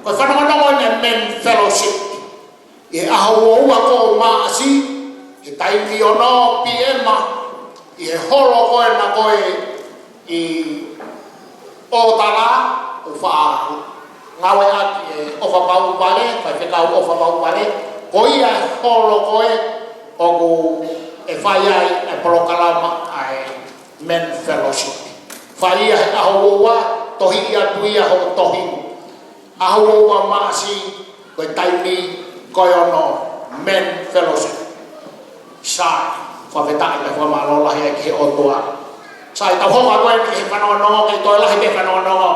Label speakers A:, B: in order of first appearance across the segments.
A: ko whanonga ne men fellowship e aho ua ko maasi e taimi ono piema i he holo koe na koe i o tala o wha ngawe aki e ofa pau vale kai whekau ofa pau vale ko ia holo koe o ku e whai ai e polokalama ai men fellowship whai ia he aho ua tohi ia tui aho tohi aho ua maasi koe taimi koe ono men fellowship sai whawetai me whamalola hea ki he otoa sai tau honga koe ni he whanonga kei toi lahi me whanonga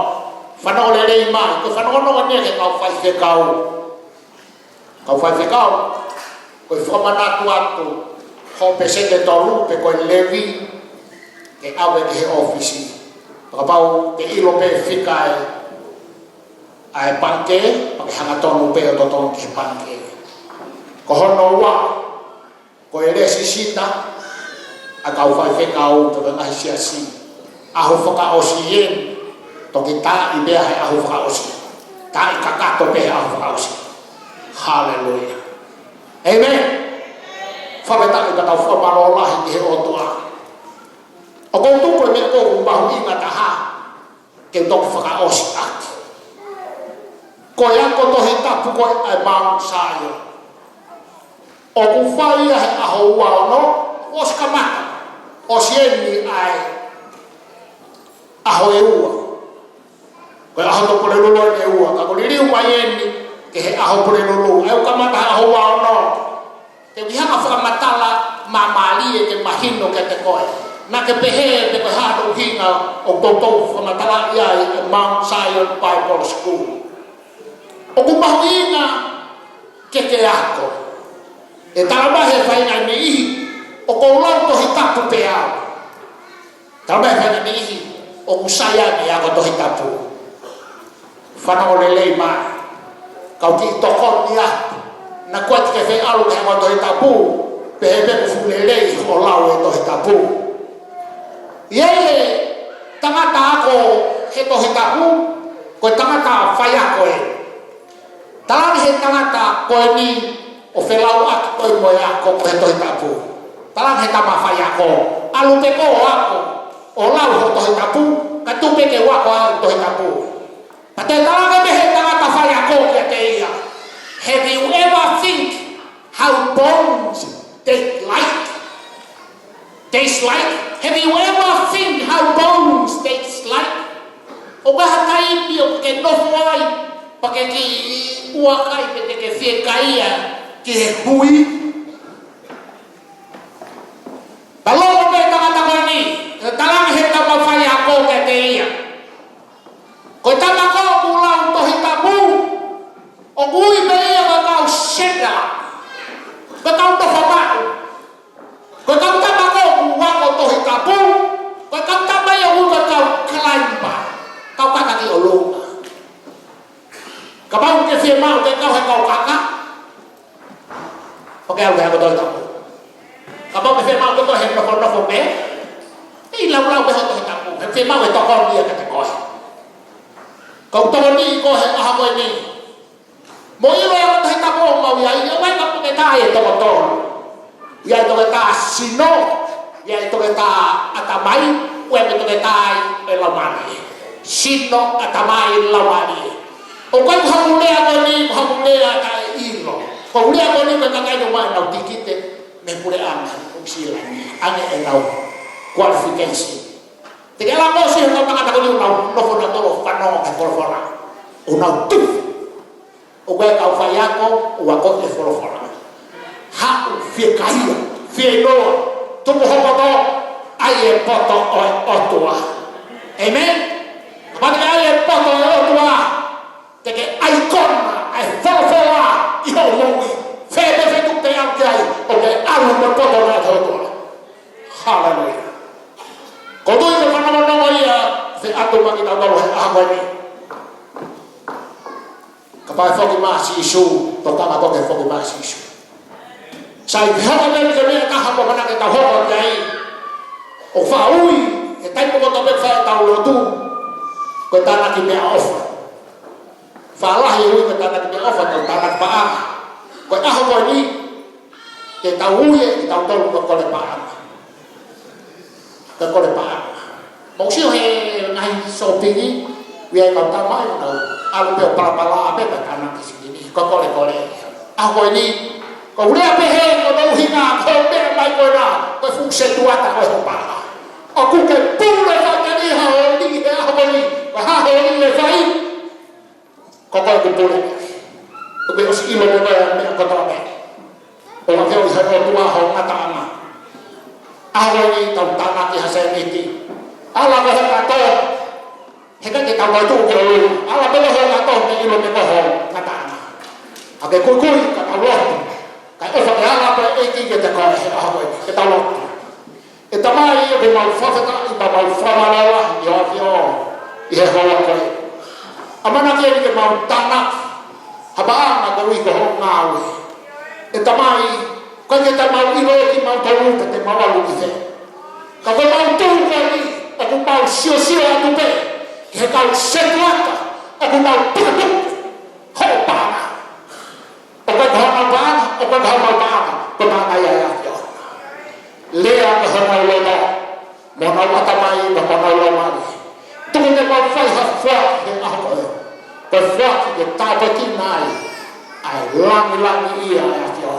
A: whanonga le rei mai koe whanonga nia ke kau whai whekau koe whamanatu atu ho pesete toru pe koe levi ke awe ki he ofisi pakapau ke ilo pe whikai ai panke pake hanga tonu pe o totonu ki he panke ko hono wa ko ele sisita a kau fai whekau to ngahi siasi aho whakaosi yen to ki ta i bea hai aho whakaosi ta i kakato pe aho whakaosi hallelujah amen whaweta i katau whamarolahi ki he otua o kou tuko me kou mahu inga taha ke toku whakaosi ati ko yanko tohi tapu koe ai Mount Zion o ku whai he aho ua ono o skamata o sieni ai aho e ua koe aho to pole lulu e ua ka kuli riu mai eni ke he aho pole lulu ai ukamata aho ua ono te wihanga whakamatala mamali e te mahino ke te koe na ke pehe te koe hado hinga o totou whakamatala iai e Mount Zion Bible School o ku mahu inga ke ako e talabahe whainga me ihi o kou lau tohi tapu pe au talabahe whainga me ihi o kusaya me ako tohi tapu whanau lelei mai kau ki tokon ni atu na kuat ke whai alu me ako tohi tapu pehe kufu lelei o lau e tohi tapu iei tangata ako he tohi tapu koe tangata whai ako e talang he tangata koe ni o whelau atu toi moe ako ko he tohi tapu talang he tama whai ako alu pe ko ako o lau ho tohi tapu ka tupe ke wako au tohi tapu pate talang e he tangata whai ako kia te ia have you ever think how bones taste like have you ever think how bones taste like o baha kaimi o ke nofo ai pake ki ua kai pete ke fie kaia ki he hui talongo me tangata koe ni talang he tama whai ako ke te ia koe tama ko ulau tohi tapu o kui me ia ka kau seta ka kau tofa mau koe kau tama ko uwako tohi tapu koe kau tama ia uka kau klaimba kau kata ki olunga kabau ke fie mau ke kau he kau kaka oke aku dah betul tahu. Kamu berfirman betul yang nofo pe, ini lau betul tahu. Berfirman betul kau dia kata kau. Kau tahu ni kau apa ini? Mau ini yang betul tahu mau ya ini apa kamu kita ya betul. Ya itu kita sino, ya itu kita atamai, ya itu kita elamani. Sino atamai elamani. Okai hamule agoni hamule atai ilo. Kau lihat kau ni berkata cuma nau tikite, mempure anda, usia, ane enau kualifikasi. Tidak lama sih kau tengah kau ni nau nopo nau kano ekolfora, nau tu, oke kau fayako, wako ekolfora. Hak fikaya, fino, tunggu hokoto, aye poto otua, amen. Bagi aye poto otua, teke ikon, ekolfora. Iho mongi, febe fetuk te am kiai, oke alu berpoto na thoto. Haleluya. Kodo itu mana ia, se atu magi tau tau aku ini. Kapai foki masih isu, toka ma toke foki masih isu. Sai hama ni kami ka hama mana kita hoba kiai. O faui, e tai ko to be fa tau lo tu. Ko tana ki me ofa. falah yu ke tanah ke ofa ke tanah paang ko ko ni ke tahu ye tahu tahu ko le paang ko le paang mau siu he ngai shopping we ka ta mai no alu pe pala pe ka tanah ke sini ko le ko ni ko ule pe he ko no hinga ko be mai ko na ko fu se tua ta ko pa aku ke pura ka ni ha ni he ha ni ha ni le fai ko ko pura ko be os ilo de me ko ta be o ma ke o sa ko tua ho ngata ama awali tau tanah ki hase niti ala ko ka to he ka ke ka wa tu ko ala be ho ka to ke ilo de ko ho ngata ama ake ko ka ka lo ka o sa ala ko e ki ke ta ko he a ko ke ta lo e tamai e mau fafata e mau famalawa yo i he hoa ko amana ke mau tanah habang na ko i ko ngawe e tamai ko ke ta mau ilo ki mau talu te mau alu ki ka ko mau tu ko ni aku mau sio atu pe ke ka setuata aku mau putu ho pa o ka mau pa ko ma ya yo lea ka hana lona mona wata mai ka hana lona tu ne ma fai ha fa ke a ko ko fa ke ta pa ki nai ai lang ia ya yo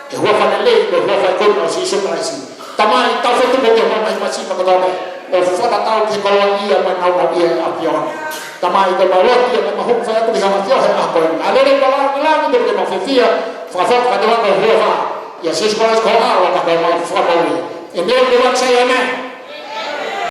A: e ho fa le ko ho fa ko no si so si tamai ta fa tu ko ma mai ma si ma ko me o fa ta ta ke ko ia ma na ia a yo tamai ko ma lo ia ma ho fa tu ha ma yo ha ko ale le ba la ko ma fa fia fa ka de wa ko ho fa ya se sekolah sekolah orang tak mau family ini orang saya ni